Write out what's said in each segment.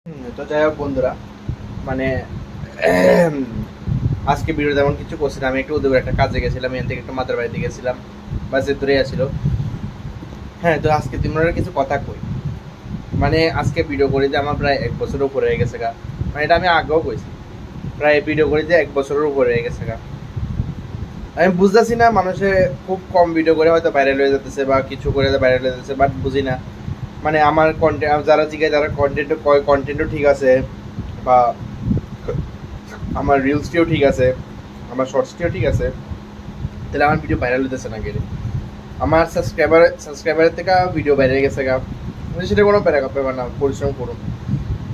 তো যাই হোক বন্ধুরা, মানে আজকে ভিডিও তেমন কিছু করছি না। আমি একটু ওদের একটা কাজে গেছিলাম, এখান থেকে একটু মাতার বাড়িতে গেছিলাম, বাসে ধরে আসছিল। হ্যাঁ, তো আজকে তোমরা কিছু কথা কই, মানে আজকে ভিডিও করি যে আমার প্রায় 1 বছরের উপরে হয়ে গেছে গা। মানে এটা আমি আগেও কইছি, প্রায় ভিডিও করি যে 1 বছরের উপরে হয়ে গেছে গা। আমি বুঝতেছি না, মানুষে খুব কম ভিডিও করে হয়তো ভাইরাল হয়ে যেতেছে বা কিছু করে ভাইরাল হয়ে যেতেছে, বাট বুঝি না। মানে আমার কন্টেন্ট যারা জিজ্ঞাসা, যারা কন্টেন্টও ঠিক আছে, বা আমার রিলসটিও ঠিক আছে, আমার শর্টসটিও ঠিক আছে, তাহলে আমার ভিডিও ভাইরাল হতেছে না কেন? আমার সাবস্ক্রাইবারের থেকে ভিডিও বাইরে গেছে গা, সেটা কোনো ব্যাপার না, পরিশ্রম করুন।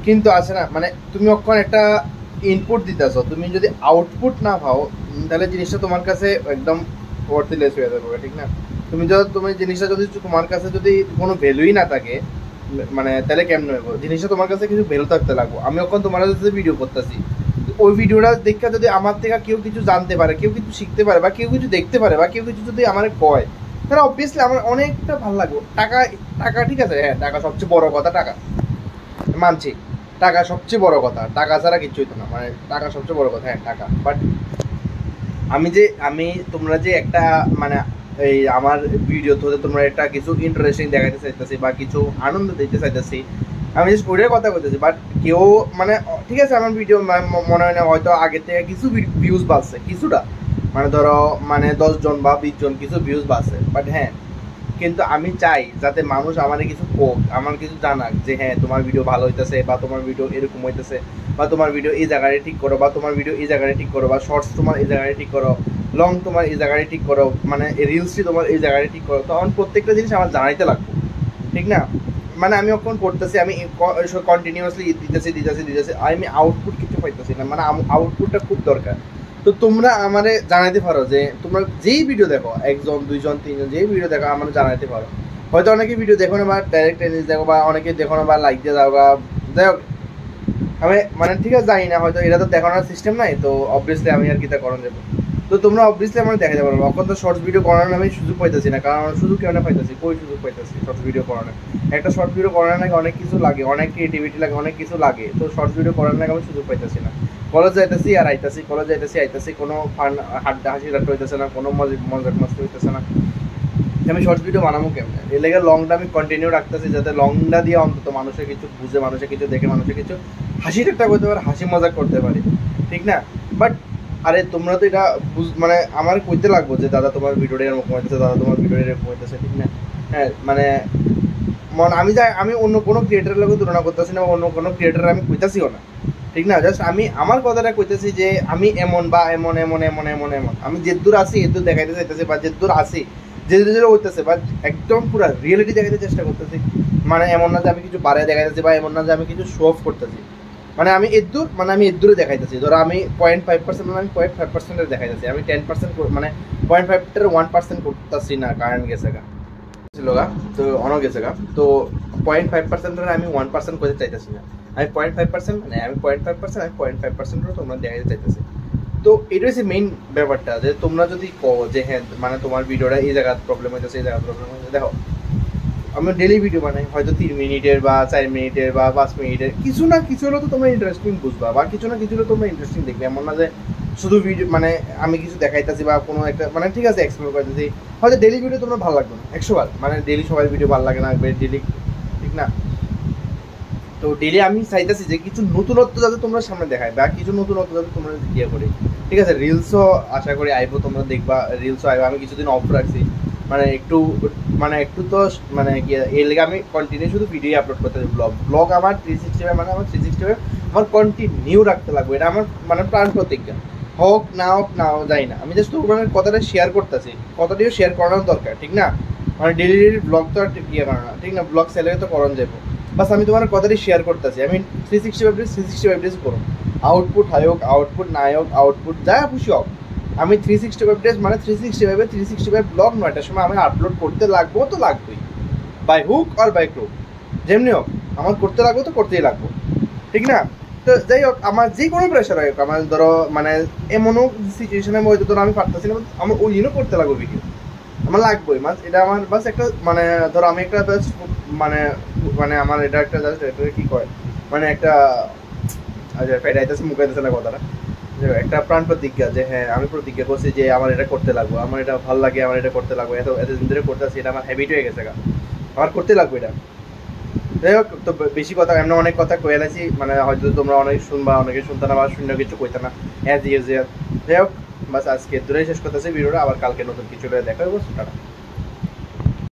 কিন্তু আছে না, মানে তুমি যখন একটা ইনপুট দিতেছ, তুমি যদি আউটপুট না পাও, তাহলে জিনিসটা তোমার কাছে একদম ওয়ার্থলেস হয়ে যাবে, ঠিক না? তুমি জিনিসটা যদি তোমার কাছে যদি কোনো ভ্যালুই না থাকে, মানে তাহলে কেমন হইব? জিনিসটা তোমার কাছে কিছু ভ্যালু থাকতে লাগবে। আমি যখন তোমার কাছে ভিডিও করতেছি, ওই ভিডিওটা দেখে যদি আমার থেকে কেউ কিছু জানতে পারে, কেউ কিছু শিখতে পারে, বা কেউ কিছু দেখতে পারে, বা কেউ কিছু যদি আমার কয়, তাহলে অবভিয়াসলি আমার অনেকটা ভালো লাগবে। টাকা, টাকা ঠিক আছে, হ্যাঁ টাকা সবচেয়ে বড় কথা, টাকা মানছি, টাকা সবচেয়ে বড় কথা, টাকা ছাড়া কিচ্ছুই তো না, মানে টাকা সবচেয়ে বড় কথা, হ্যাঁ টাকা। বাট আমি তোমরা যে একটা, মানে এই আমার ভিডিও থেকে তোমরা একটা কিছু ইন্টারেস্টিং দেখাতে চাইতেছি বা কিছু আনন্দ দিতে চাইতেছি, আমি জাস্ট ওইটার কথা বলতেছি। বাট কেউ মানে ঠিক আছে, আমার ভিডিও মনে হয় না হয়তো আগে থেকে কিছু ভিউজ বাড়ছে কিছুটা, মানে ধরো মানে 10 জন বা 20 জন কিছু ভিউজ বাড়ছে, বাট হ্যাঁ, কিন্তু আমি চাই যাতে মানুষ আমার কিছু কোক, আমার কিছু জানাক যে হ্যাঁ তোমার ভিডিও ভালো হইতেছে, বা তোমার ভিডিও এরকম হইতেছে, বা তোমার ভিডিও এই জায়গায় ঠিক করো, বা তোমার ভিডিও এই জায়গায় ঠিক করো, বা শর্টস তোমার এই জায়গায় ঠিক করো, লং তোমার এই জায়গায় ঠিক করো, মানে রিলসটি তোমার এই জায়গায় ঠিক করো। তখন প্রত্যেকটা জিনিস আমার জানাইতে লাগবে, ঠিক না? মানে আমি যখন করতেছি, আমি কন্টিনিউয়াসলি দিতেছি, আমি আউটপুট কিছু পাইতেছি না, মানে আউটপুটটা খুব দরকার। তো তোমরা আমারে জানাইতে পারো যে তোমরা যেই ভিডিও দেখো, 1 জন 2 জন 3 জন যেই ভিডিও দেখো, আমার জানাইতে পারো। হয়তো অনেকে ভিডিও দেখো না, বা ডাইরেক্ট টেনিস দেখো, বা অনেকে দেখো না, বা লাইক দিয়ে দাও, বা যাই হোক, আমি মানে ঠিক আছে জানি না, হয়তো এটা তো দেখানোর সিস্টেম নাই, তো অবভিয়াসলি আমি আর কি তা করানো যাবো। তো তোমরা অবভিয়াসলি আমার দেখাতে পারো। এখন তো শর্টস ভিডিও করানোর আমি সুযোগ পাইতেছি না, কারণ সুযোগ কেন পাইতেছি, কই সুযোগ পাইতেছি শর্টস ভিডিও করানোর? একটা শর্ট ভিডিও করানোর নাকি অনেক কিছু লাগে, অনেক ক্রিয়েটিভিটি লাগে, অনেক কিছু লাগে। তো শর্টস ভিডিও করানোর নাকি আমি সুযোগ পাইতেছি না। কলেজ যাইতেছি আর আইতেছি, কলেজ যাইতেছি আইতেছি, কোনো ফান হাসি ঠাট্টা হইতেছে না, কোনো মজাক মাস্তি হইতেছে না। আমি শর্টস ভিডিও বানাবো কেমন? এর লেগে লংটা আমি কন্টিনিউ রাখতেছি, যাতে লংটা দিয়ে অন্তত মানুষের কিছু বুঝে, মানুষের কিছু দেখে, মানুষের কিছু হাসি ঠাট্টা করতে পারে, হাসি মজাক করতে পারি, ঠিক না? বাট আরে তোমরা তো এটা মানে আমার কইতে লাগবো যে দাদা তোমার ভিডিওটা এরকম হইতেছে, দাদা তোমার ভিডিওটা এরকম হইতেছে, ঠিক না? হ্যাঁ, মানে আমি অন্য কোনো ক্রিয়েটারের লোক তুলনা করতেছি না, অন্য কোনো ক্রিয়েটার আমি কইতাছিও না, ঠিক না? জাস্ট আমি আমার কথাটা কইতেছি যে আমি এমন বা এমন এমন এমন এমন এমন, আমি যেদূর আছি এদূর দেখাইতে চাইতেছি, বা যেদূর আছি যে যে হইতেছে, বা একদম পুরো রিয়েলিটি দেখাতে চেষ্টা করতেছি। মানে এমন না যে আমি কিছু বাড়ায় দেখাইতেছি, বা এমন না যে আমি কিছু শো অফ করতেছি। মানে আমি এদূরে দেখাইতেছি। ধরো আমি 0.5%, মানে আমি 0.5% দেখাইতেছি, আমি 10% মানে 0.5-এর 1% করতেছি না, কারণ গেছে গা ছিল গা, তো অন গেছে গা। তো 0.5%-এর আমি 1% করতে চাইতেছি না। আমি 0.5%, মানে আমি 0.5%, আমি 0.5%-ও তোমরা দেখাইতে চাইতেছি। তো এটা হচ্ছে মেইন ব্যাপারটা, যে তোমরা যদি কো যে হ্যাঁ মানে তোমার ভিডিওটা এই জায়গায় প্রবলেম হইতেছে, এই জায়গায় প্রবলেম হইতেছে, দেখো আমি ডেলি ভিডিও বানাই, হয়তো 3 মিনিটের বা 4 মিনিটের বা 5 মিনিটের, কিছু না কিছু হলেও তো তোমরা ইন্টারেস্টিং বুঝবা, বা কিছু না কিছু হলেও তোমরা ইন্টারেস্টিং দেখবে। এমন না যে শুধু ভিডিও, মানে আমি কিছু দেখাইতেছি বা কোনো একটা, মানে ঠিক আছে এক্সপ্লোর করতেছি, হয়তো ডেলি ভিডিও তোমরা ভালো লাগবে না 100 বার, মানে ডেলি সবাই ভিডিও ভালো লাগে না ডেলি, ঠিক না? তো ডেলি আমি চাইতেছি যে কিছু নতুনত্ব যাতে তোমরা সামনে দেখায়, বা কিছু নতুনত্ব যাতে তোমরা ইয়ে করি, ঠিক আছে? রিলসও আশা করি আইবো, তোমরা দেখবা রিলসও আইবো। আমি কিছুদিন অফ রাখছি, মানে একটু, মানে একটু তো মানে কি এর লেগে আমি কন্টিনিউ শুধু ভিডিও আপলোড করতে থাকি। ব্লগ আমার 365, মানে আমার 365 আমার কন্টিনিউ রাখতে লাগবে, এটা আমার মানে প্রাণ প্রতিজ্ঞা। হোক না হোক যাই না, আমি জাস্ট তোমার কথাটা শেয়ার করতেছি, কথাটিও শেয়ার করানোর দরকার, ঠিক না? মানে ডেলি ডেলি ব্লগ তো আর ইয়ে করা না, ঠিক না? ব্লগ স্যালারি তো করণ যাবো। বাস আমি তোমার কথাটি শেয়ার করতেছি, আমি 365 ডেজ করুন। আউটপুট হাই হোক, আউটপুট নাই হোক, আউটপুট যা খুশি হোক, আমি 365 ডেজ, মানে 365 ব্লগ 9টার সময় আমি আপলোড করতে লাগবো, তো লাগবেই, by hook or by crook, যেমনি হোক আমার করতে লাগবো, তো করতেই লাগবো, ঠিক না? তো যাই হোক, আমার যে কোনো প্রেশার হোক, আমার ধরো মানে এমনও সিচুয়েশনে হয়তো ধরো আমি পারতেছি না, আমার ওই দিনও করতে লাগবো ভিডিও, আমার লাগবেই। মাস এটা আমার বাস একটা, মানে ধরো আমি একটা জাস্ট মানে, মানে আমার এটা একটা জাস্ট, এটা কি কয় মানে একটা ফেরাইতেছে মুখে দিতেছে না কথাটা, একটা প্রাণ প্রতিজ্ঞা যে হ্যাঁ আমি প্রতিজ্ঞা করছি যে আমার এটা করতে লাগবো, আমার এটা ভালো লাগে, আমার এটা করতে লাগবো, এতদিন ধরে করতেছি, এটা আমার হ্যাবিট হয়ে গেছে, আমার করতে লাগবে এটা। যাই হোক, তো বেশি কথা এমন অনেক কথা কয়ে এলাইছি, মানে হয়তো তোমরা অনেক শুনবা, অনেকে শুনতে না বা শূন্য কিছু কইতে না, অ্যাজ ইউজুয়াল। যাই হোক, বাস আজকে দূরে শেষ করতেছি ভিডিওটা, আবার কালকে নতুন কিছু দেখা হবে। টাটা।